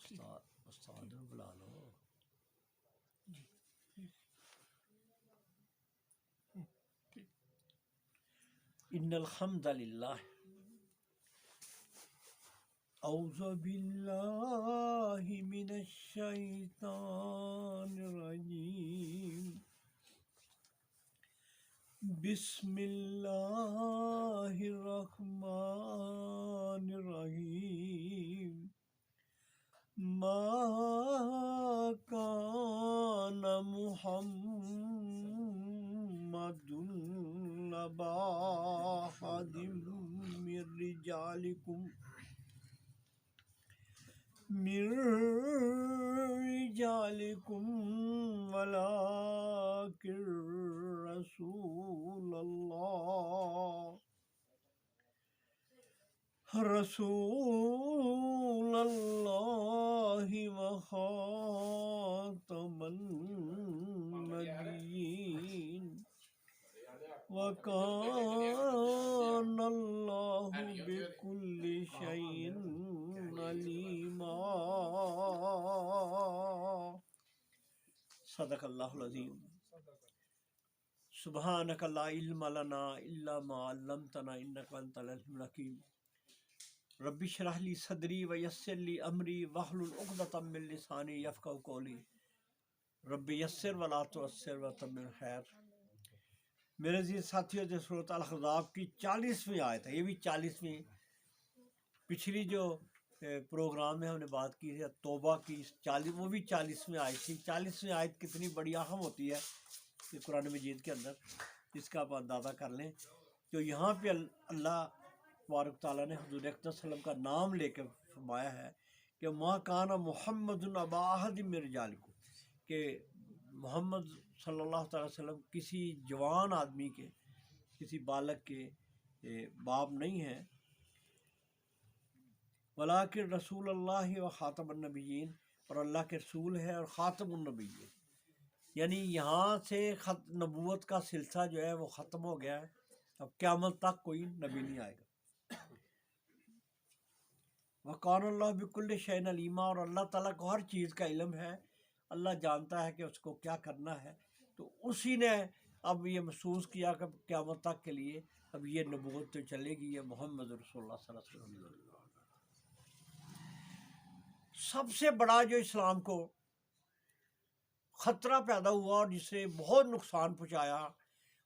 استاد بلا لو. ان الحمد للہ اعوذ باللہ من الشیطان الرجیم بسم اللہ الرحمن الرحیم ما کان محمد ابا احد من رجالکم ولکن رسول اللہ وخاتم النبیین وکان اللہ بکل شیء علیما. صدق اللہ العظیم. سبحانک لا علم لنا الا ما علمتنا انک انت العلیم الحکیم. رب اشرح لی صدری ویسر لی امری واحلل عقدۃ من لسانی یفقہوا قولی. رب یسر ولا تعسر وتمم خیر. میرے عزیز ساتھیوں جو سورۃ الاحزاب کی 40ویں آیت ہے، یہ بھی 40ویں. پچھلی جو پروگرام میں ہم نے بات کی ہے توبہ کی 40، وہ بھی 40ویں آیت تھی. 40ویں آیت کتنی بڑی اہم ہوتی ہے کہ قرآن مجید کے اندر، اس کا آپ اندازہ کر لیں. تو یہاں پہ اللہ تبارک تعالیٰ نے حضور اکرم صلی اللہ علیہ وسلم کا نام لے کے فرمایا ہے کہ ما کان محمد ابا احد من رجالکم، کہ محمد صلی اللہ تعالیٰ وسلم کسی جوان آدمی کے، کسی بالغ کے باپ نہیں ہیں. ولیکن رسول اللہ و خاتم النبیین، اور اللہ کے رسول ہے اور خاتم النبیین. یعنی یہاں سے نبوت کا سلسلہ جو ہے وہ ختم ہو گیا ہے، اب قیامت تک کوئی نبی نہیں آئے گا. وَقَانَ اللَّهُ بِكُلِّ شَيْءٍ عَلِيمًا، اور اللہ تعالیٰ کو ہر چیز کا علم ہے، اللہ جانتا ہے کہ اس کو کیا کرنا ہے. تو اسی نے اب یہ محسوس کیا کہ قیامت تک کے لیے اب یہ نبوت تو چلے گی، یہ محمد رسول اللہ صلی اللہ علیہ وسلم. سب سے بڑا جو اسلام کو خطرہ پیدا ہوا اور جس نے بہت نقصان پہنچایا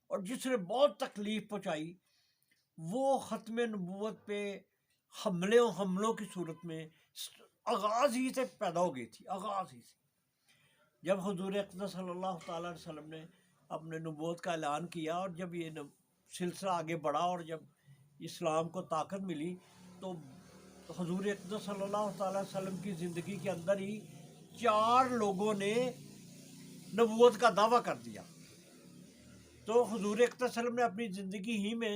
اور جس نے بہت تکلیف پہنچائی، وہ ختم نبوت پہ حملوں کی صورت میں آغاز ہی سے پیدا ہو گئی تھی. آغاز ہی سے جب حضور اقدس صلی اللہ تعالیٰ علیہ وسلم نے اپنے نبوت کا اعلان کیا اور جب یہ سلسلہ آگے بڑھا اور جب اسلام کو طاقت ملی، تو حضور اقدس صلی اللہ تعالیٰ علیہ وسلم کی زندگی کے اندر ہی 4 لوگوں نے نبوت کا دعویٰ کر دیا. تو حضور اقدس صلی اللہ علیہ وسلم نے اپنی زندگی ہی میں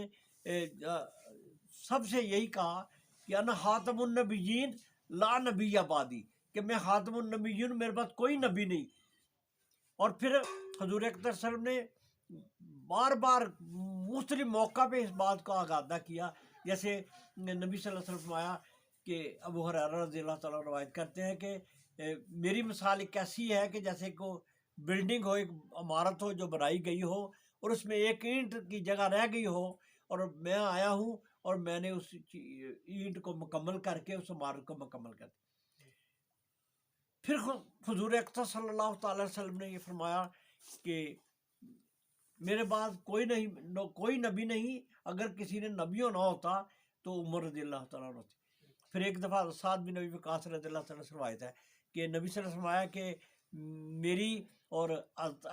سب سے یہی کہا کہ انا خاتم النبیین لا نبی بعدی، کہ میں خاتم النبیین، میرے بعد کوئی نبی نہیں. اور پھر حضور اکرم صلی اللہ علیہ وسلم نے بار بار مختلف موقع پہ اس بات کو آگادہ کیا. جیسے نبی صلی اللہ علیہ وسلم فرمایا کہ ابو ہریرہ رضی اللہ تعالیٰ روایت کرتے ہیں کہ میری مثال ایک ایسی ہے کہ جیسے کو بلڈنگ ہو، ایک عمارت ہو جو بنائی گئی ہو اور اس میں ایک اینٹ کی جگہ رہ گئی ہو، اور میں آیا ہوں اور میں نے اس اینٹ کو مکمل کر کے اس عمارت کو مکمل کر دیا. پھر حضور اکرم صلی اللہ تعالیٰ علیہ وسلم نے یہ فرمایا کہ میرے بعد کوئی نبی نہیں، اگر کسی نے نبی ہونا ہوتا تو عمر رضی اللہ تعالیٰ عنہ ہوتی. پھر ایک دفعہ سعد بن ابی وقاص رضی اللہ تعالیٰ سے روایت ہے کہ نبی صلی اللہ علیہ وسلم نے فرمایا کہ میری اور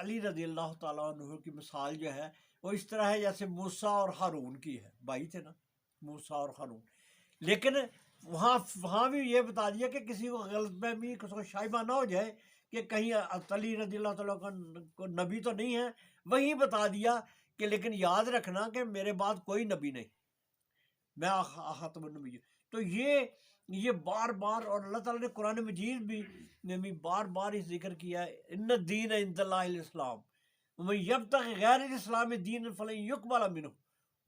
علی رضی اللہ تعالیٰ عنہ کی مثال جو ہے وہ اس طرح ہے جیسے موسیٰ اور ہارون کی ہے. بھائی تھے نا موسیٰ اور ہارون. لیکن وہاں بھی یہ بتا دیا کہ کسی کو غلط فہمی، کسی کو شائبہ نہ ہو جائے کہ کہیں علی رضی اللہ تعالیٰ کو نبی تو نہیں ہے. وہیں بتا دیا کہ لیکن یاد رکھنا کہ میرے بعد کوئی نبی نہیں، میں خاتم النبی. تو یہ بار بار، اور اللہ تعالیٰ نے قرآن مجید بھی بار بار اس ذکر کیا ہے، ان الدین عند اللہ الاسلام ومن یبتغی غیر الاسلام دینا فلن یقبل منہ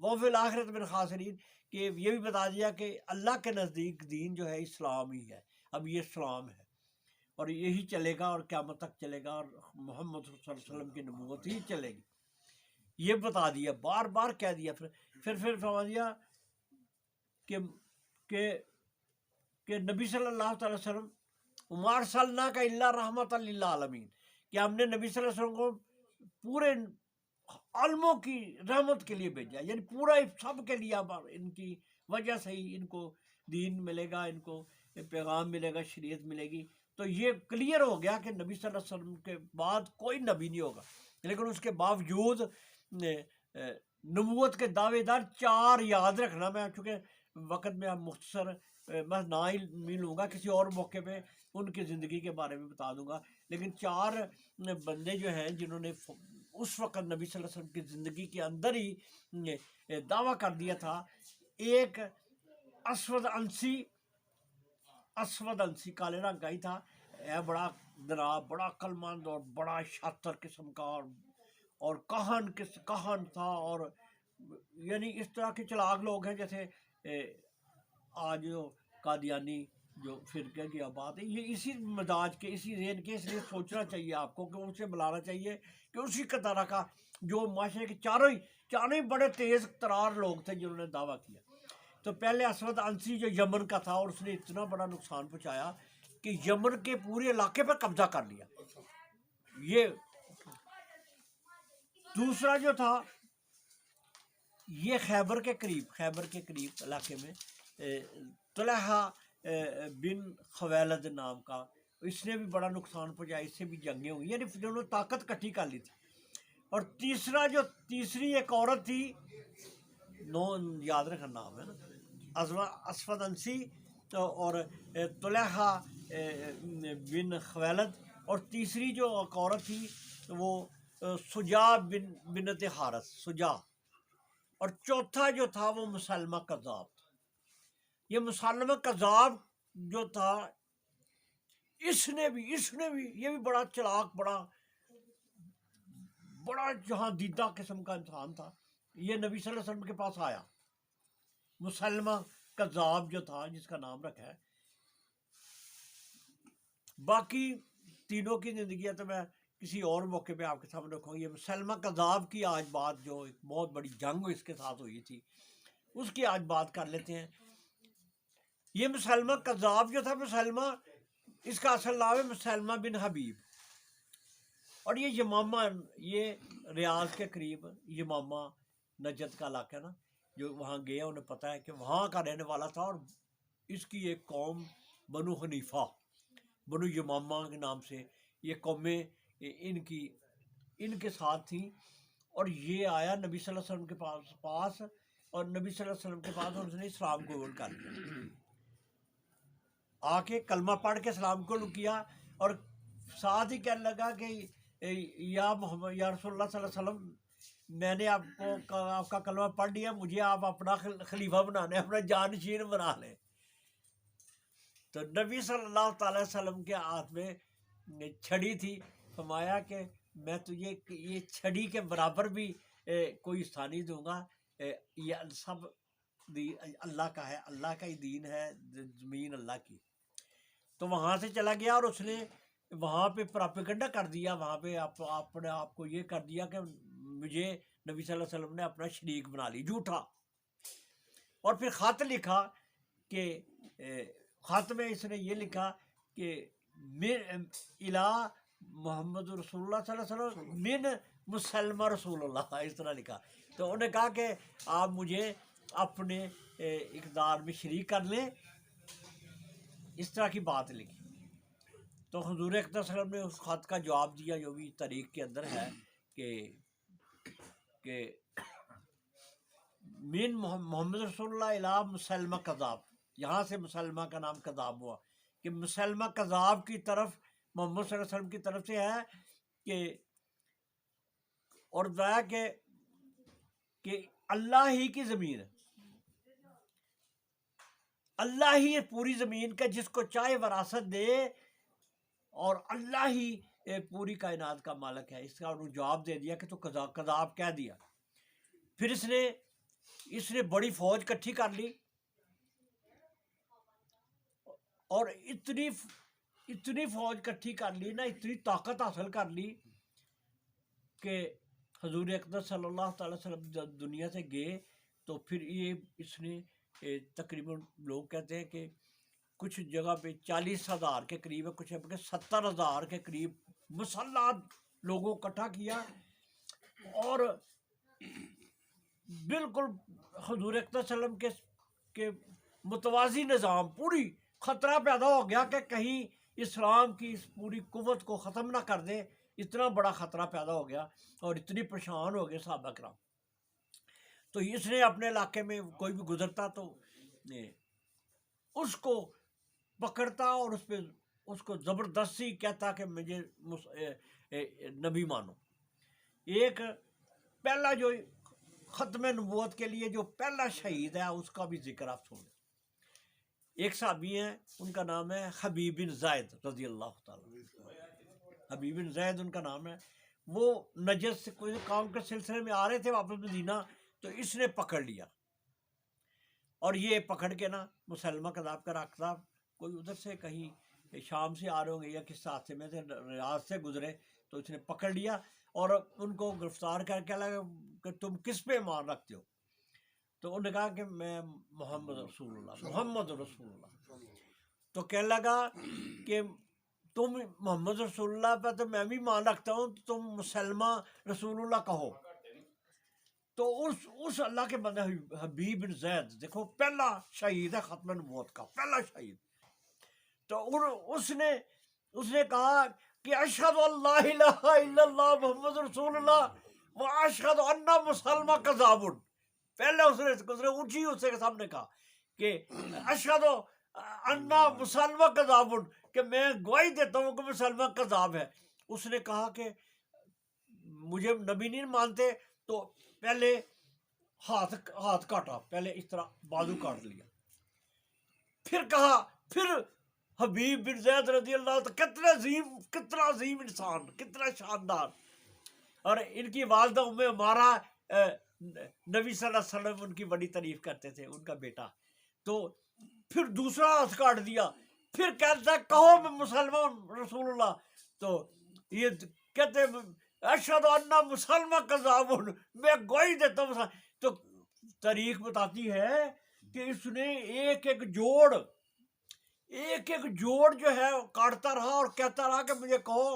وہو فی الآخرۃ من الخاسرین، کہ یہ بھی بتا دیا کہ اللہ کے نزدیک دین جو ہے اسلام ہی ہے. اب یہ اسلام ہے. اور یہی چلے گا اور قیامت تک چلے گا، اور محمد صلی اللہ علیہ وسلم کی نبوت ہی چلے گی، یہ بتا دیا، بار بار کہہ دیا۔ پھر فرما دیا کہ کہ کہ نبی صلی اللہ تعالی وسلم عمار صلی کا اللہ رحمت للعالمین، کہ ہم نے نبی صلی اللہ علیہ وسلم کو پورے عالموں کی رحمت کے لیے بھیجا، یعنی پورا سب کے لیے، ان کی وجہ سے ہی ان کو دین ملے گا، ان کو پیغام ملے گا، شریعت ملے گی۔ تو یہ کلیئر ہو گیا کہ نبی صلی اللہ علیہ وسلم کے بعد کوئی نبی نہیں ہوگا، لیکن اس کے باوجود نبوت کے دعوے دار 4 یاد رکھنا، میں چونکہ وقت میں اب مختصر میں نہ ہی ملوں گا، کسی اور موقع پہ ان کی زندگی کے بارے میں بتا دوں گا، لیکن 4 بندے جو ہیں جنہوں نے اس وقت نبی صلی اللہ علیہ وسلم کی زندگی کے اندر ہی دعویٰ کر دیا تھا۔ ایک اسود انسی کالے رنگ کا ہی تھا، بڑا جناب، بڑا عقل مند اور بڑا شاطر قسم کا، اور کہن تھا، اور یعنی اس طرح کے چلاک لوگ ہیں جیسے آج جو قادیانی جو فرقے کی بات ہے، یہ اسی مزاج کے، اسی ذہن کے، اس لیے سوچنا چاہیے آپ کو کہ اسے بلانا چاہیے کہ اسی طرح کا جو معاشرے کے چاروں ہی بڑے تیز ترار لوگ تھے جنہوں نے دعویٰ کیا۔ تو پہلے اسود انسی جو یمن کا تھا، اور اس نے اتنا بڑا نقصان پہنچایا کہ یمن کے پورے علاقے پر قبضہ کر لیا۔ یہ دوسرا جو تھا، یہ خیبر کے قریب علاقے میں طلحہ بن خویلد نام کا، اس نے بھی بڑا نقصان پہنچایا، اس سے بھی جنگیں ہوئی، یعنی انہوں نے طاقت کٹھی کر لی تھی۔ اور تیسری ایک عورت تھی، یاد رکھنا نام ہے نا، اسود انسی اور طلحہ بن خویلد، اور تیسری جو عورت تھی وہ سجا بنت حارث، سجا، اور چوتھا جو تھا وہ مسلمہ کذاب تھا۔ یہ مسلمہ کذاب جو تھا، اس نے بھی یہ بھی بڑا چلاک، بڑا جہاں دیدہ قسم کا انسان تھا۔ یہ نبی صلی اللہ علیہ وسلم کے پاس آیا، مسلمہ کذاب جو تھا، جس کا نام رکھا ہے۔ باقی تینوں کی زندگیاں تو میں کسی اور موقع پہ آپ کے سامنے رکھوں گا۔ یہ مسلمہ کذاب کی آج بات، جو ایک بہت بڑی جنگ اس کے ساتھ ہوئی تھی، اس کی آج بات کر لیتے ہیں۔ یہ مسلمہ کذاب جو تھا، مسلمہ، اس کا اصل نام ہے مسلمہ بن حبیب، اور یہ یمامہ، یہ ریاض کے قریب یمامہ، نجد کا علاقہ نا، جو وہاں گیا انہیں پتہ ہے کہ وہاں کا رہنے والا تھا، اور اس کی ایک قوم بنو حنیفہ، بنو یمامہ کے نام سے یہ قومیں ان کے ساتھ تھیں، اور یہ آیا نبی صلی اللہ علیہ وسلم کے پاس، اور نبی صلی اللہ علیہ وسلم کے پاس اس نے اسلام قبول کر لیا، آ کے کلمہ پڑھ کے اسلام قبول کیا، اور ساتھ ہی کہنے لگا کہ یا محمد، یا رسول اللہ صلی اللہ علیہ وسلم، میں نے آپ کا کلمہ پڑھ لیا، مجھے آپ اپنا خلیفہ بنانے، اپنا جانشین بنا لیں۔ تو نبی صلی اللہ تعالی وسلم کے ہاتھ میں چھڑی تھی، فرمایا کہ میں تجھے یہ چھڑی کے برابر بھی کوئی حصہ نہیں دوں گا، یہ سب اللہ کا ہے، اللہ کا ہی دین ہے، زمین اللہ کی۔ تو وہاں سے چلا گیا، اور اس نے وہاں پہ پراپیگنڈا کر دیا، وہاں پہ اپنے آپ کو یہ کر دیا کہ مجھے نبی صلی اللہ علیہ وسلم نے اپنا شریک بنا لی، جھوٹا۔ اور پھر خط لکھا کہ خط میں اس نے یہ لکھا کہ الہ محمد رسول اللہ صلی اللہ علیہ وسلم من مسلمہ رسول اللہ، اس طرح لکھا۔ تو انہوں نے کہا کہ آپ مجھے اپنے اقدار میں شریک کر لیں، اس طرح کی بات لکھی۔ تو حضور اقدس صلی اللہ علیہ وسلم نے اس خط کا جواب دیا، جو بھی تاریخ کے اندر ہے، کہ من محمد رسول اللہ الہ مسلمہ کذاب، یہاں سے مسلمہ کا نام کذاب ہوا، کہ مسلمہ کذاب کی طرف محمد صلی اللہ علیہ وسلم کی طرف سے ہے، کہ اور بتایا کہ اللہ ہی کی زمین ہے، اللہ ہی پوری زمین کا جس کو چاہے وراثت دے، اور اللہ ہی پوری کائنات کا مالک ہے۔ اس کا انہوں نے جواب دے دیا کہ تو کذاب کہہ دیا۔ پھر اس نے بڑی فوج کٹھی کر لی، اور اتنی اتنی فوج کٹھی کر لی نا، اتنی طاقت حاصل کر لی کہ حضور اقدس صلی اللہ تعالی وسلم جب دنیا سے گئے تو پھر یہ اس نے تقریباً لوگ کہتے ہیں کہ کچھ جگہ پہ 40,000 کے قریب ہے، کچھ جگہ پہ 70,000 کے قریب مسلح لوگوں کو اکٹھا کیا، اور بالکل حضور اقدس صلی اللہ علیہ وسلم کے متوازی نظام، پوری خطرہ پیدا ہو گیا کہ کہیں اسلام کی اس پوری قوت کو ختم نہ کر دے، اتنا بڑا خطرہ پیدا ہو گیا اور اتنی پریشان ہو گئے صحابہ کرام۔ تو اس نے اپنے علاقے میں کوئی بھی گزرتا تو اس کو پکڑتا اور اس کو زبردستی کہتا کہ مجھے نبی مانو۔ ایک پہلا جو ختم نبوت کے لیے جو پہلا شہید ہے اس کا بھی ذکر آپ سنیں۔ ایک صحابی ہیں، ان کا نام ہے حبیب بن زید رضی اللہ تعالیٰ۔ حبیب بن زید ان کا نام ہے۔ وہ نجد سے کوئی کام کے سلسلے میں آ رہے تھے واپس مدینہ، تو اس نے پکڑ لیا، اور یہ پکڑ کے نا مسلمہ کذاب کا راکھتا، کوئی ادھر سے کہیں شام سے آ رہے ہوں گے یا کس راستے میں سے ریاض سے گزرے، تو اس نے پکڑ لیا اور ان کو گرفتار کر کے لگا کہ تم کس پہ ایمان رکھتے ہو؟ تو انہوں نے کہا کہ میں محمد رسول اللہ۔ تو کہنے لگا کہ تم محمد رسول اللہ پہ تو میں بھی ایمان رکھتا ہوں، تو تم مسلمہ رسول اللہ کہو۔ تو اس اللہ کے بندے حبیب بن زید، دیکھو پہلا شہید ہے ختم نبوت کا، پہلا شہید۔ تو اس نے کہا کہ اشہد اللہ الہ الا اللہ محمد رسول اللہ و اشہد ان مسلمہ کذاب۔ پہلے اس نے اونچی اس کے سامنے کہا کہ اشہد ان مسلمہ کذاب، کہ میں گواہی دیتا ہوں کہ مسلمہ کذاب ہے۔ اس نے کہا کہ مجھے نبی نہیں مانتے، تو پہلے ہاتھ کاٹا، پہلے اس طرح بازو کاٹ لیا، پھر کہا، پھر حبیب بن زید رضی اللہ عنہ، کتنا عظیم انسان، کتنا شاندار۔ اور ان کی والدہ ام عمارہ نبی صلی اللہ علیہ وسلم ان کی بڑی تعریف کرتے تھے، ان کا بیٹا۔ تو پھر دوسرا ہاتھ کاٹ دیا، پھر کہتا ہے کہو میں مسلمان رسول اللہ۔ تو یہ کہتے اشہد ان مسلمہ کذاب، میں گواہی دیتا ہوں۔ تو تاریخ بتاتی ہے کہ اس نے ایک ایک جوڑ جو ہے کاٹتا رہا اور کہتا رہا کہ مجھے کہو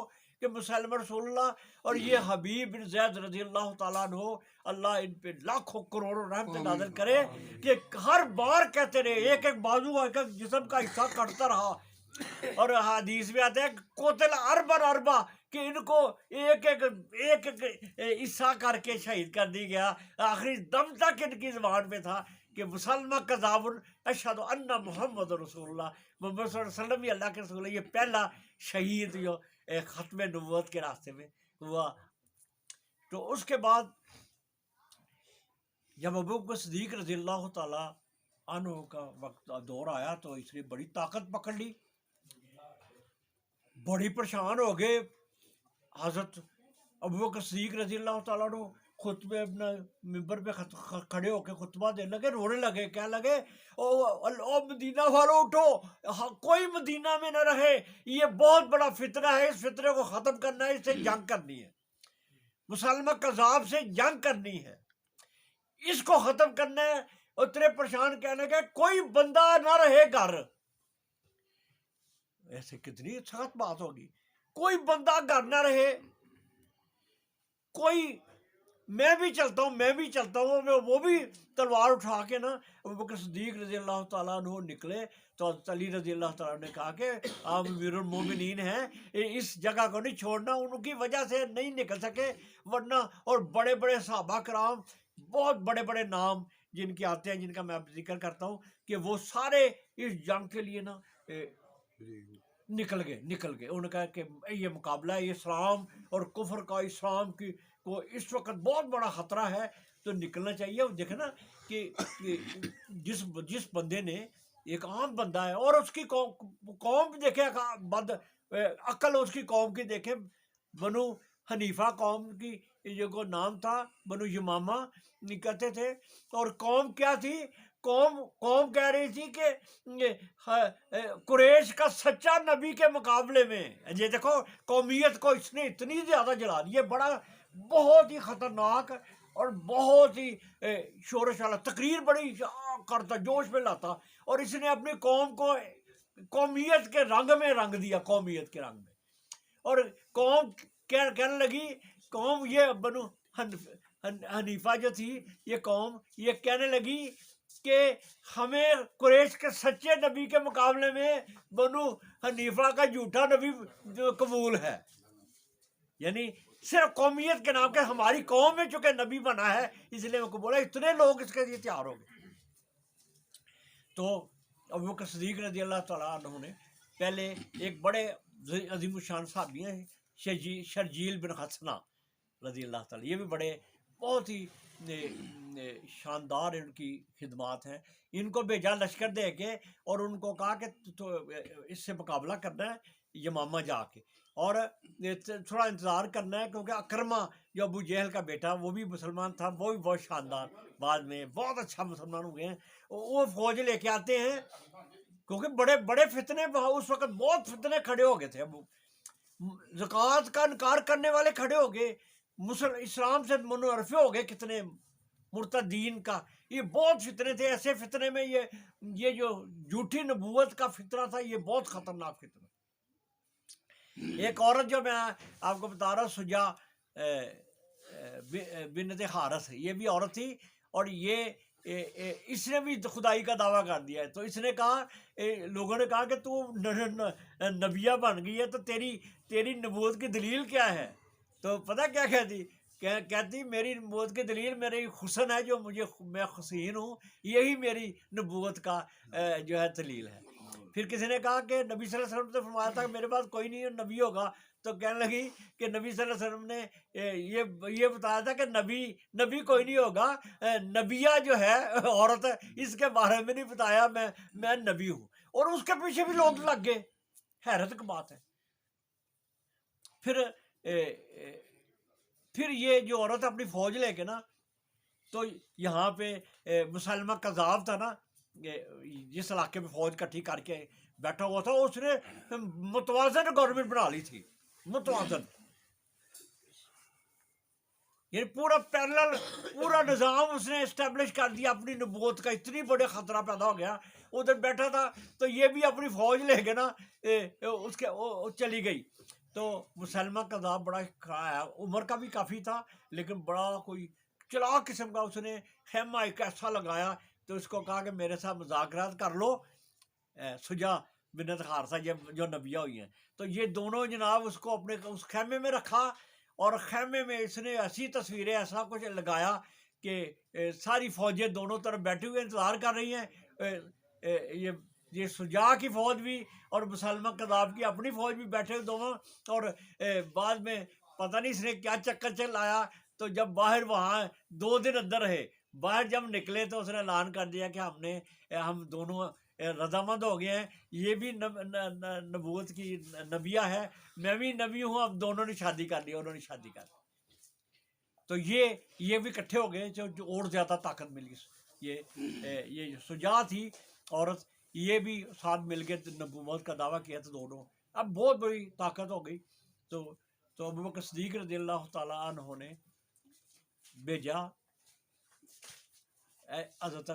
کہ مسلمہ رسول اللہ۔ اور یہ حبیب بن زید رضی اللہ تعالیٰ عنہ، اللہ ان پہ لاکھوں کروڑوں رحمت نازل کرے، کہ ہر بار کہتے رہے، ایک ایک بازو ایک ایک جسم کا حصہ کاٹتا رہا۔ اور حدیث میں آتے ہیں قتل اربا، کہ ان کو ایک حصہ کر کے شہید کر دی گیا، آخری دم تک ان کی زبان پہ تھا کہ مسلمہ کذاب اشہد ان محمد رسول اللہ، محمد صلی اللہ علیہ وسلم ہی اللہ کے رسول ہے۔ یہ پہلا شہید جو ختم نبوت کے راستے میں ہوا۔ تو اس کے بعد جب ابوبکر صدیق رضی اللہ تعالیٰ عنہ کا وقت دور آیا تو اس نے بڑی طاقت پکڑ لی، بڑی پریشان ہو گئے۔ حضرت ابوبکر صدیق رضی اللہ تعالیٰ عنہ خطبے اپنا ممبر پہ کھڑے ہو کے خطبہ دینے لگے، رونے لگے، کہنے لگے او مدینہ والوں اٹھو، کوئی مدینہ میں نہ رہے، یہ بہت بڑا فتنہ ہے، اس فتنے کو ختم کرنا ہے، اس سے جنگ کرنی ہے، مسلمہ کذاب سے جنگ کرنی ہے، اس کو ختم کرنا ہے۔ اتنے پریشان کہنے لگے کوئی بندہ نہ رہے گھر۔ ایسے کتنی سخت بات ہوگی، کوئی بندہ گھر نہ رہے، کوئی میں بھی چلتا ہوں۔ وہ بھی تلوار اٹھا کے نا ابوبکر صدیق رضی اللہ تعالیٰ عنہ نکلے، تو علی رضی اللہ تعالیٰ نے کہا کہ آپ امیر المومنین ہیں، اس جگہ کو نہیں چھوڑنا، ان کی وجہ سے نہیں نکل سکے، ورنہ۔ اور بڑے بڑے صحابہ کرام، بہت بڑے بڑے نام جن کے آتے ہیں، جن کا میں ذکر کرتا ہوں، کہ وہ سارے اس جنگ کے لیے نا نکل گئے۔ انہوں نے کہا کہ یہ مقابلہ ہے اسلام اور کفر کا، اسلام کی کو اس وقت بہت بڑا خطرہ ہے، تو نکلنا چاہیے۔ دیکھیں نا کہ جس بندے نے، ایک عام بندہ ہے، اور اس کی قوم دیکھے بد عقل، اس کی قوم کی دیکھے، بنو حنیفہ قوم کی جو کو نام تھا، بنو یمامہ کہتے تھے، اور قوم کیا تھی؟ قوم کہہ رہی تھی کہ قریش کا سچا نبی کے مقابلے میں، یہ دیکھو قومیت کو اس نے اتنی زیادہ جلا دی، یہ بڑا بہت ہی خطرناک اور بہت ہی شورش والا تقریر بڑی کرتا، جوش میں لاتا، اور اس نے اپنی قوم کو قومیت کے رنگ میں رنگ دیا، قومیت کے رنگ میں. اور قوم کہنے لگی، قوم یہ بنو حنیفہ جو تھی یہ قوم، یہ کہنے لگی کہ ہمیں قریش کے سچے نبی کے مقابلے میں بنو حنیفہ کا جھوٹا نبی قبول ہے. یعنی صرف قومیت کے نام کے ہماری قوم میں چونکہ نبی بنا ہے اس لیے وہ قبول ہے. اتنے لوگ اس کے لیے تیار ہو گئے. تو ابو بکر صدیق رضی اللہ تعالیٰ عنہ نے پہلے ایک بڑے عظیم الشان صحابی ہیں شرجیل بن حسنہ رضی اللہ تعالیٰ، یہ بھی بڑے بہت ہی شاندار ان کی خدمات ہیں. ان کو بھیجا لشکر دے کے اور ان کو کہا کہ اس سے مقابلہ کرنا ہے یمامہ جا کے، اور تھوڑا انتظار کرنا ہے، کیونکہ اکرمہ جو ابو جہل کا بیٹا وہ بھی مسلمان تھا، وہ بھی بہت شاندار بعد میں بہت اچھا مسلمان ہوئے ہیں. وہ فوج لے کے آتے ہیں، کیونکہ بڑے بڑے فتنے اس وقت بہت فتنے کھڑے ہو گئے تھے. ابو زکوٰۃ کا انکار کرنے والے کھڑے ہو گئے، اسلام سے منحرف ہو گئے کتنے مرتدین کا، یہ بہت فتنے تھے. ایسے فتنے میں یہ جو جھوٹی نبوت کا فتنہ تھا یہ بہت خطرناک فتنہ. ایک عورت جو میں آپ کو بتا رہا ہوں، سجا بنت حارث، یہ بھی عورت تھی، اور یہ اس نے بھی خدائی کا دعویٰ کر دیا ہے. تو اس نے کہا، لوگوں نے کہا کہ تو نبیہ بن گئی ہے تو تیری نبوت کی دلیل کیا ہے؟ تو پتہ کیا کہتی میری نبوت کی دلیل میری حسن ہے، جو میں حسین ہوں، یہی میری نبوت کا جو ہے دلیل ہے. پھر کسی نے کہا کہ نبی صلی اللہ علیہ وسلم نے فرمایا تھا کہ میرے پاس کوئی نہیں نبی ہوگا، تو کہنے لگی کہ نبی صلی اللہ علیہ وسلم نے یہ بتایا تھا کہ نبی کوئی نہیں ہوگا، نبیہ جو ہے عورت اس کے بارے میں نہیں بتایا، میں نبی ہوں. اور اس کے پیچھے بھی لوگ لگ گئے. حیرت کی بات ہے. پھر یہ جو عورت اپنی فوج لے کے نا، تو یہاں پہ مسلمہ کذاب تھا نا، جس علاقے میں فوج کٹھی کر کے بیٹھا ہوا تھا، اس نے متوازن گورنمنٹ بنا لی تھی. متوازن یعنی پورا پیرلل پورا نظام اس نے اسٹیبلش کر دیا اپنی نبوت کا. اتنی بڑے خطرہ پیدا ہو گیا، ادھر بیٹھا تھا تو یہ بھی اپنی فوج لے کے نا اس کے چلی گئی. تو مسلمہ کذاب بڑا عمر کا بھی کافی تھا، لیکن بڑا کوئی چلاک قسم کا. اس نے خیمہ ایک ایسا لگایا تو اس کو کہا کہ میرے ساتھ مذاکرات کر لو، سجا بنت حارثہ جو نبیہ ہوئی ہیں. تو یہ دونوں جناب اس کو اپنے اس خیمے میں رکھا، اور خیمے میں اس نے ایسی تصویریں ایسا کچھ لگایا کہ ساری فوجیں دونوں طرف بیٹھے ہوئے انتظار کر رہی ہیں. یہ سجا کی فوج بھی اور مسلمہ کذاب کی اپنی فوج بھی بیٹھے ہوئے دونوں. اور بعد میں پتہ نہیں اس نے کیا چکر چلایا، تو جب باہر وہاں 2 دن اندر رہے، باہر جب نکلے تو اس نے اعلان کر دیا کہ ہم دونوں رضامند ہو گئے ہیں، یہ بھی نبوت کی نبیہ ہے، میں بھی نبی ہوں، اب دونوں نے شادی کر لی. انہوں نے شادی کر لی. تو یہ بھی اکٹھے ہو گئے، جو اور زیادہ طاقت ملی. یہ سجا تھی عورت، یہ بھی ساتھ مل کے نبوت کا دعویٰ کیا تھا دونوں. اب بہت بڑی طاقت ہو گئی. تو ابو بکر صدیق رضی اللہ تعالیٰ عنہ نے بھیجا حضرت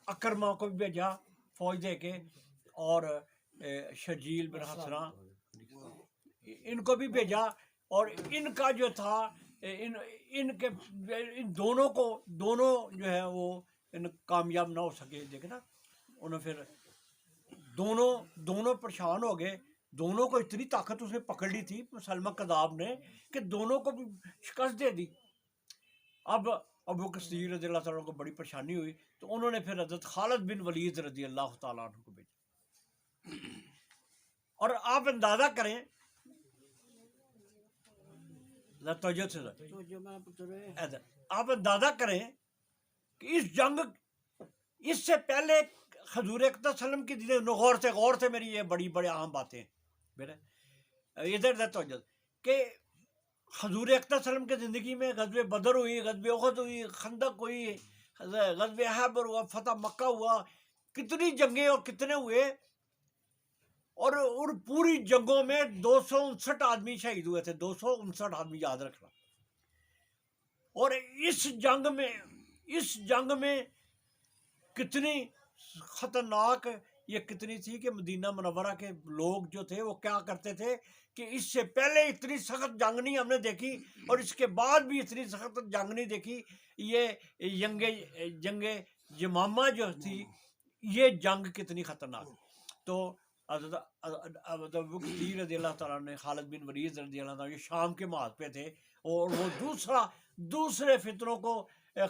اکرمہ کو بھی بھیجا فوج دے کے، اور شرجیل بن حسنہ ان کو بھی بھیجا. اور ان کا جو تھا ان دونوں جو ہے وہ کامیاب نہ ہو سکے. دیکھیں نا، انہوں پھر دونوں پریشان ہو گئے. دونوں کو اتنی طاقت اس نے پکڑ لی تھی مسلمہ کذاب نے کہ دونوں کو بھی شکست دے دی. اب ابو بکر صدیق رضی اللہ تعالیٰ کو بڑی پریشانی ہوئی، تو انہوں نے پھر حضرت خالد بن ولید رضی اللہ تعالیٰ عنہ کو بھیجا. اور آپ اندازہ کریں، آپ اندازہ کریں کہ اس جنگ، اس سے پہلے حضور اقدس صلی اللہ علیہ وسلم کی غور سے میری یہ بڑی عام باتیں میرے ادھر توجہ کہ حضور اقدس صلی اللہ علیہ وسلم کی زندگی میں غزوہ بدر ہوئی، غزوہ احد ہوئی، خندق ہوئی، غزوہ خیبر ہوا، فتح مکہ ہوا، کتنی جنگیں اور کتنے ہوئے، اور ان پوری جنگوں میں 259 آدمی شہید ہوئے تھے، 259 آدمی، یاد رکھنا۔ اور اس جنگ میں کتنی خطرناک یہ کتنی تھی کہ مدینہ منورہ کے لوگ جو تھے وہ کیا کرتے تھے کہ اس سے پہلے اتنی سخت جنگ نہیں ہم نے دیکھی، اور اس کے بعد بھی اتنی سخت جنگ نہیں دیکھی۔ یہ جنگ یمامہ جو تھی، یہ جنگ کتنی خطرناک۔ تو حضرت ابوبکر رضی اللہ تعالیٰ نے، خالد بن ولید رضی اللہ تعالیٰ، یہ شام کے محاذ پہ تھے، اور وہ دوسرے فتنوں کو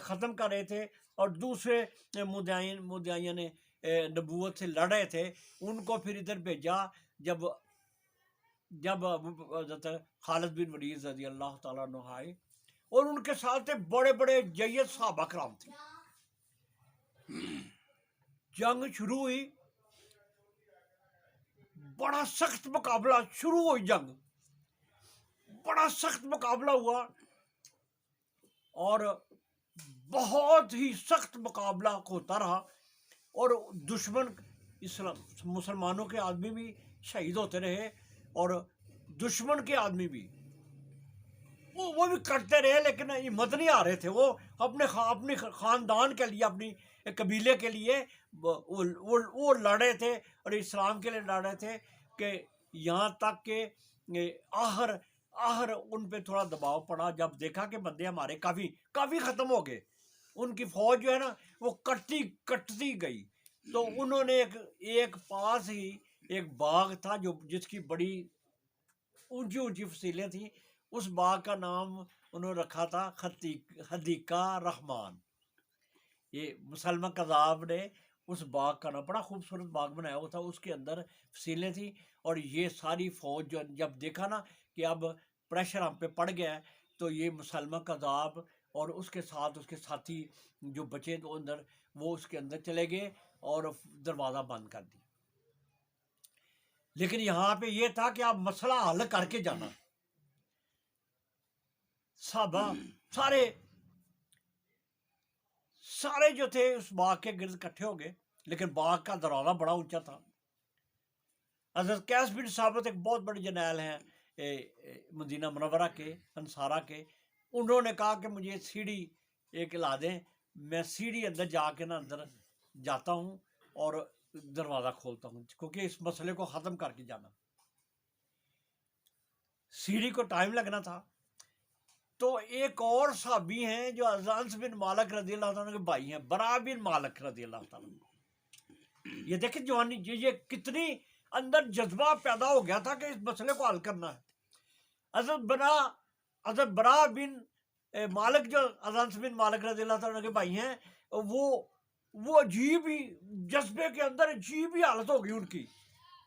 ختم کر رہے تھے، اور دوسرے مدعین نبوت سے لڑ رہے تھے، ان کو پھر ادھر بھیجا۔ جب حضرت خالد بن ولید رضی اللہ تعالیٰ عنہ آئے، اور ان کے ساتھ بڑے بڑے جید صحابہ کرام تھے، جنگ شروع ہوئی، بڑا سخت مقابلہ شروع ہوئی، جنگ بڑا سخت مقابلہ ہوا، اور بہت ہی سخت مقابلہ ہوتا رہا، اور دشمن مسلمانوں کے آدمی بھی شہید ہوتے رہے، اور دشمن کے آدمی بھی وہ بھی کرتے رہے، لیکن ہمت نہیں آ رہے تھے۔ وہ اپنے خاندان کے لیے، اپنی قبیلے کے لیے وہ لڑ رہے تھے، اور اسلام کے لیے لڑ رہے تھے، کہ یہاں تک کہ آخر ان پہ تھوڑا دباؤ پڑا، جب دیکھا کہ بندے ہمارے کافی ختم ہو گئے، ان کی فوج جو ہے نا وہ کٹتی گئی، تو انہوں نے ایک پاس ہی ایک باغ تھا جس کی بڑی اونچی فصیلیں تھیں، اس باغ کا نام انہوں نے رکھا تھا حدیقہ رحمان۔ یہ مسلمہ کذاب نے اس باغ کا نام، بڑا خوبصورت باغ بنایا ہوا تھا، اس کے اندر فصیلیں تھیں، اور یہ ساری فوج جو جب دیکھا نا کہ اب پریشر ہم پہ پڑ گیا ہے، تو یہ مسلمہ کذاب اور اس کے ساتھ اس کے ساتھی جو بچے تو اندر، وہ اس کے اندر چلے گئے اور دروازہ بند کر دی۔ لیکن یہاں پہ یہ تھا کہ آپ مسئلہ حل کر کے جانا۔ صحابہ سارے جو تھے اس باغ کے گرد اکٹھے ہو گئے، لیکن باغ کا دروازہ بڑا اونچا تھا۔ حضرت قیس بن ثابت ایک بہت بڑے جرنیل ہیں مدینہ منورہ کے، انصارہ کے، انہوں نے کہا کہ مجھے سیڑھی ایک لا دیں، میں سیڑھی اندر جا کے نا اندر جاتا ہوں اور دروازہ کھولتا ہوں، کیونکہ اس مسئلے کو ختم کر کے جانا۔ سیڑھی کو ٹائم لگنا تھا، تو ایک اور صحابی ہیں جو انس بن مالک رضی اللہ تعالیٰ کے بھائی ہیں، برا بن مالک رضی اللہ تعالیٰ، یہ دیکھیں جوانی، یہ کتنی اندر جذبہ پیدا ہو گیا تھا کہ اس مسئلے کو حل کرنا ہے۔ حضرت برا بن مالک جو انس بن مالک رضی اللہ تعالیٰ کے بھائی ہیں، وہ عجیب ہی جذبے کے اندر عجیب ہی حالت ہو گئی ان کی،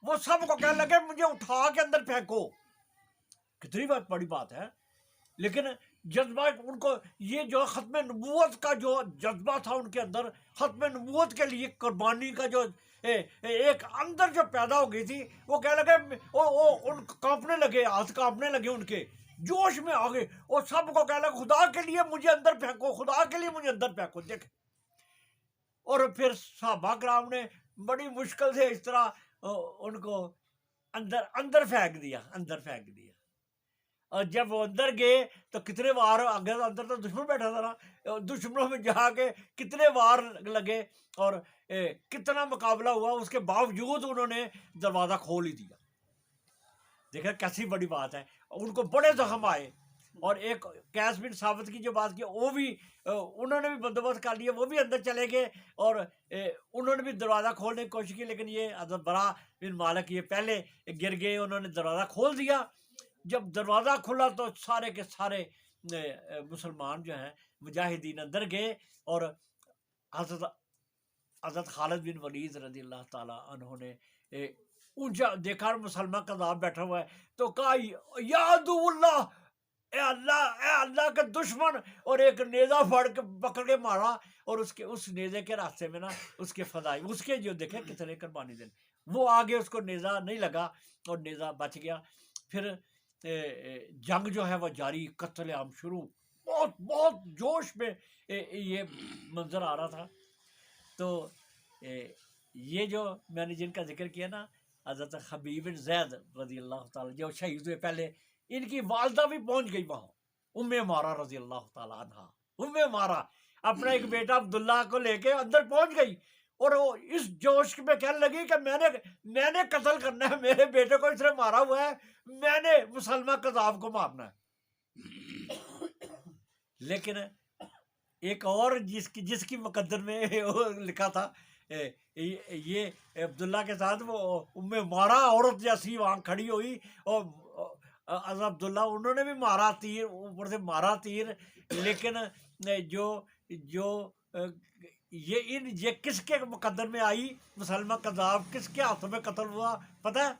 وہ سب کو کہنے لگے مجھے اٹھا کے اندر پھینکو۔ کتنی بڑی بات ہے، لیکن جذبہ ان کو، یہ جو ختم نبوت کا جو جذبہ تھا ان کے اندر، ختم نبوت کے لیے قربانی کا جو ایک اندر جو پیدا ہو گئی تھی، وہ کہنے لگے، ان کانپنے لگے، ہاتھ کانپنے لگے، ان کے جوش میں آ گئے، اور سب کو کہنے لگے خدا کے لیے مجھے اندر پھینکو، خدا کے لیے مجھے اندر پھینکو۔ دیکھ، اور پھر صحابہ کرام نے بڑی مشکل سے اس طرح ان کو اندر پھینک دیا۔ اور جب وہ اندر گئے تو کتنے وار آگے، اندر تو دشمن بیٹھا تھا نا، دشمنوں میں جا کے کتنے وار لگے اور کتنا مقابلہ ہوا، اس کے باوجود انہوں نے دروازہ کھول ہی دیا۔ دیکھیں کیسی بڑی بات ہے، ان کو بڑے زخم آئے۔ اور ایک قیس بن ثابت کی جو بات کی، وہ بھی انہوں نے بھی بندوبست کر لیا، وہ بھی اندر چلے گئے، اور انہوں نے بھی دروازہ کھولنے کی کوشش کی، لیکن یہ حضرت برا بن مالک یہ پہلے گر گئے، انہوں نے دروازہ کھول دیا۔ جب دروازہ کھلا تو سارے کے سارے مسلمان جو ہیں مجاہدین اندر گئے، اور حضرت خالد بن ولید رضی اللہ تعالیٰ عنہ نے اونچا دیکھا مسلمان کذاب بیٹھا ہوا ہے، تو کہا یا عدو اللہ، اے اللہ کے دشمن، اور ایک نیزہ پکڑ کے مارا، اور اس نیزے کے راستے میں نا اس کے فضائی، اس کے جو دیکھے کتنے قربانی دین، وہ آگے اس کو نیزہ نہیں لگا اور نیزہ بچ گیا۔ پھر جنگ جو ہے وہ جاری، قتل عام شروع، بہت بہت جوش میں یہ منظر آ رہا تھا. تو یہ جو میں نے جن کا ذکر کیا نا، حضرت حبیب بن زید رضی اللہ تعالیٰ جو شہید ہوئے، پہلے ان کی والدہ بھی پہنچ گئی وہاں، ام عمارہ رضی اللہ تعالیٰ عنہ. ام عمارہ اپنا ایک بیٹا عبداللہ کو لے کے اندر پہنچ گئی، اور وہ اس جوش میں کہنے لگی کہ میں نے قتل کرنا ہے، میرے بیٹے کو اس نے مارا ہوا ہے، میں نے مسلمہ قذاب کو مارنا ہے. لیکن ایک اور جس کی مقدر میں لکھا تھا، یہ عبداللہ کے ساتھ وہ ام مارا عورت جیسی وہاں کھڑی ہوئی، اور حضرت عبداللہ انہوں نے بھی مارا تیر، اوپر سے مارا تیر. لیکن جو یہ کس کے مقدر میں آئی؟ مسلمہ قذاب کس کے ہاتھوں میں قتل ہوا پتہ ہے؟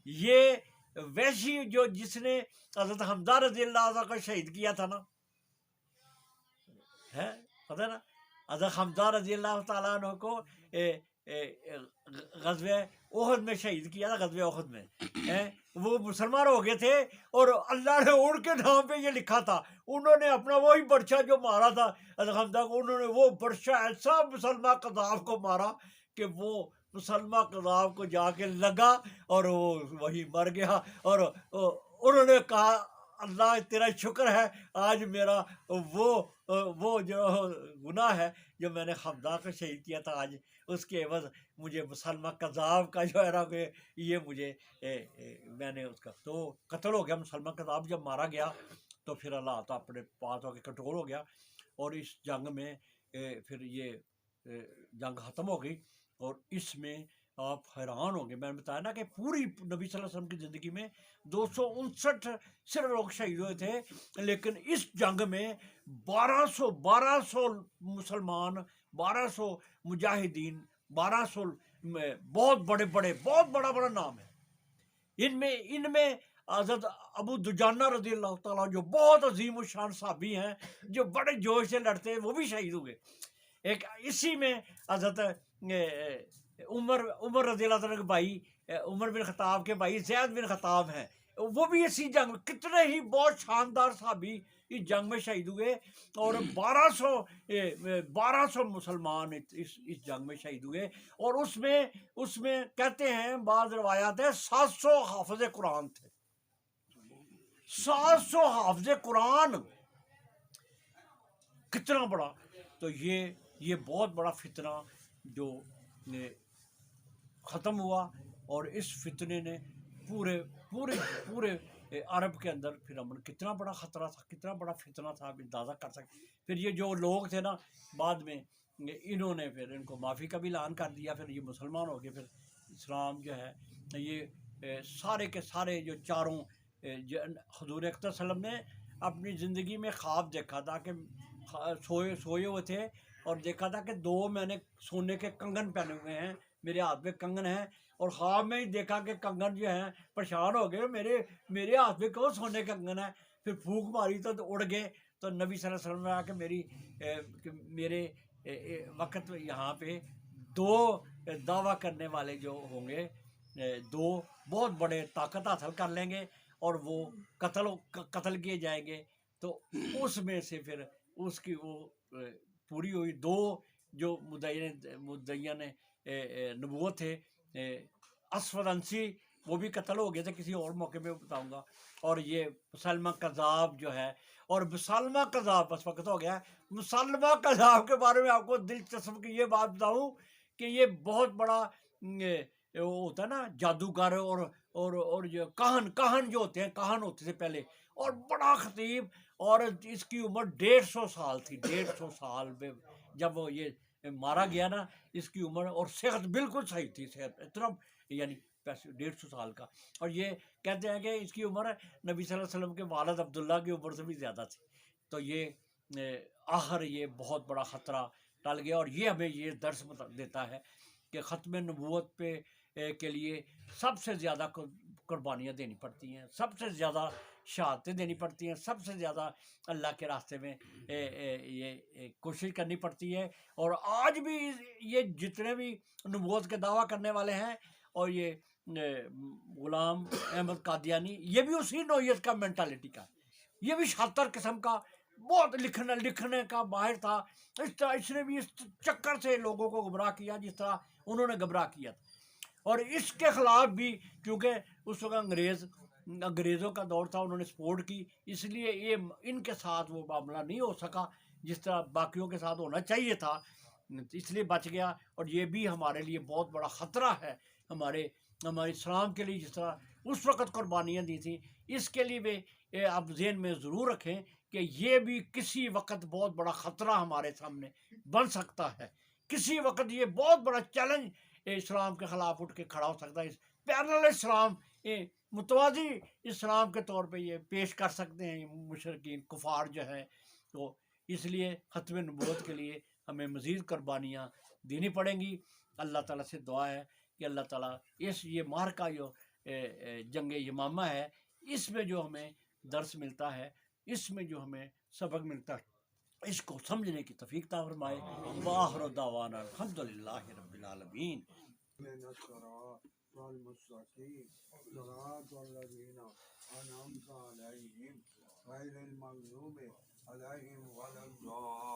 یہ ویشی جس نے حضرت حمزہ رضی اللہ عنہ کو شہید کیا تھا نا، ہے پتہ نا، حضرت حمزہ رضی اللہ تعالیٰ عنہ کو غزوہ احد میں شہید کیا تھا. غزوہ احد میں وہ مسلمان ہو گئے تھے، اور اللہ نے ان کے نام پہ یہ لکھا تھا، انہوں نے اپنا وہی برچہ جو مارا تھا حضرت حمزہ کو، انہوں نے وہ برچہ ایسا مسلمہ قذاب کو مارا کہ وہ مسلمہ قذاب کو جا کے لگا اور وہ وہی مر گیا. اور انہوں نے کہا اللہ تیرا شکر ہے، آج میرا وہ جو گناہ ہے جو میں نے حمزہ کو شہید کیا تھا، آج اس کے عوض مجھے مسلمہ قذاب کا جو ہے نا کہ یہ مجھے میں نے اس کا تو قتل ہو گیا. مسلمہ قذاب جب مارا گیا تو پھر اللہ تعالیٰ اپنے پاس ہو کے کنٹرول ہو گیا، اور اس جنگ میں پھر یہ جنگ ختم ہو گئی. اور اس میں آپ حیران ہوں گے، میں نے بتایا نا کہ پوری نبی صلی اللہ علیہ وسلم کی زندگی میں 259 صرف لوگ شہید ہوئے تھے، لیکن اس جنگ میں 1200 مسلمان، 1200 مجاہدین، 1200 بہت بڑا نام ہے. ان میں حضرت ابو دجانہ رضی اللہ تعالیٰ جو بہت عظیم الشان صحابی ہیں، جو بڑے جوش سے لڑتے ہیں، وہ بھی شہید ہوئے. ایک اسی میں حضرت عمر رضی اللہ تعالیٰ کے بھائی، عمر بن خطاب کے بھائی زید بن خطاب ہیں، وہ بھی اسی جنگ میں، کتنے ہی بہت شاندار صحابی اس جنگ میں شہید ہوئے. اور 1200 مسلمان اس جنگ میں شہید ہوئے. اور اس میں کہتے ہیں، بعض روایات ہے 700 حافظ قرآن تھے. 700 حافظ قرآن کتنا بڑا. تو یہ بہت بڑا فتنہ جو ختم ہوا، اور اس فتنے نے پورے عرب کے اندر پھر امن، کتنا بڑا خطرہ تھا، کتنا بڑا فتنہ تھا، آپ اندازہ کر سکتے. پھر یہ جو لوگ تھے نا، بعد میں انہوں نے پھر ان کو معافی کا بھی اعلان کر دیا، پھر یہ مسلمان ہو گئے. پھر اسلام جو ہے یہ سارے کے سارے جو چاروں حضور اکرم صلی اللہ علیہ وسلم نے اپنی زندگی میں خواب دیکھا تھا کہ سوئے ہوئے تھے، اور دیکھا تھا کہ 2 میں نے سونے کے کنگن پہنے ہوئے ہیں، میرے ہاتھ میں کنگن ہیں، اور خواب میں ہی دیکھا کہ کنگن جو ہیں پریشان ہو گئے، میرے ہاتھ میں کون سونے کا کنگن ہے. پھر پھونک ماری تو اڑ گئے. تو نبی صلی اللہ علیہ وسلم نے کہا کہ میرے وقت یہاں پہ 2 دعویٰ کرنے والے جو ہوں گے، 2 بہت بڑے طاقت حاصل کر لیں گے، اور وہ قتل کیے جائیں گے. تو اس میں سے پھر اس کی وہ پوری ہوئی. 2 جو مدعین نبوت تھے، اسود انسی، وہ بھی قتل ہو گئے تھے، کسی اور موقع میں بتاؤں گا. اور یہ مسلمہ قذاب جو ہے، اور مسلمہ قذاب بس وقت ہو گیا ہے. مسلمہ قذاب کے بارے میں آپ کو دلچسپ کی یہ بات بتاؤں کہ یہ بہت بڑا ہوتا ہے نا جادوگر، اور جو کاہن جو ہوتے ہیں، کاہن ہوتے تھے پہلے، اور بڑا خطیب. اور اس کی عمر 150 سال تھی. 150 سال میں جب وہ یہ مارا گیا نا، اس کی عمر، اور صحت بالکل صحیح تھی، صحت اتنا یعنی 150 سال کا. اور یہ کہتے ہیں کہ اس کی عمر نبی صلی اللہ علیہ وسلم کے والد عبداللہ کی عمر سے بھی زیادہ تھی. تو یہ آخر یہ بہت بڑا خطرہ ٹل گیا. اور یہ ہمیں یہ درس دیتا ہے کہ ختم نبوت کے لیے سب سے زیادہ قربانیاں دینی پڑتی ہیں، سب سے زیادہ شہادتیں دینی پڑتی ہیں، سب سے زیادہ اللہ کے راستے میں یہ کوشش کرنی پڑتی ہے. اور آج بھی یہ جتنے بھی نبوت کے دعویٰ کرنے والے ہیں، اور یہ غلام احمد قادیانی، یہ بھی اسی نوعیت کا مینٹالٹی کا. یہ بھی شاطر قسم کا بہت لکھنے کا ماہر تھا. اس طرح اس نے بھی اس چکر سے لوگوں کو گمراہ کیا جس طرح انہوں نے گمراہ کیا تھا. اور اس کے خلاف بھی کیونکہ اس وقت انگریزوں کا دور تھا، انہوں نے سپورٹ کی، اس لیے یہ ان کے ساتھ وہ معاملہ نہیں ہو سکا جس طرح باقیوں کے ساتھ ہونا چاہیے تھا، اس لیے بچ گیا. اور یہ بھی ہمارے لیے بہت بڑا خطرہ ہے ہمارے اسلام کے لیے، جس طرح اس وقت قربانیاں دی تھیں. اس کے لیے بھی آپ ذہن میں ضرور رکھیں کہ یہ بھی کسی وقت بہت بڑا خطرہ ہمارے سامنے بن سکتا ہے. کسی وقت یہ بہت بڑا چیلنج اسلام کے خلاف اٹھ کے کھڑا ہو سکتا ہے. پیرل اسلام متوازی اسلام کے طور پہ یہ پیش کر سکتے ہیں مشرکین کفار جو ہے. تو اس لیے ختم نبوت کے لیے ہمیں مزید قربانیاں دینی پڑیں گی. اللہ تعالیٰ سے دعا ہے کہ اللہ تعالیٰ یہ معرکہ جو جنگ یمامہ ہے، اس میں جو ہمیں درس ملتا ہے، اس میں جو ہمیں سبق ملتا ہے، اس کو سمجھنے کی توفیق عطا فرمائے. وآخر دعوانا الحمدللہ رب العالمین. والمستقيم صراط الذين أنعمت عليهم غير المغضوب عليهم ولا الضالين.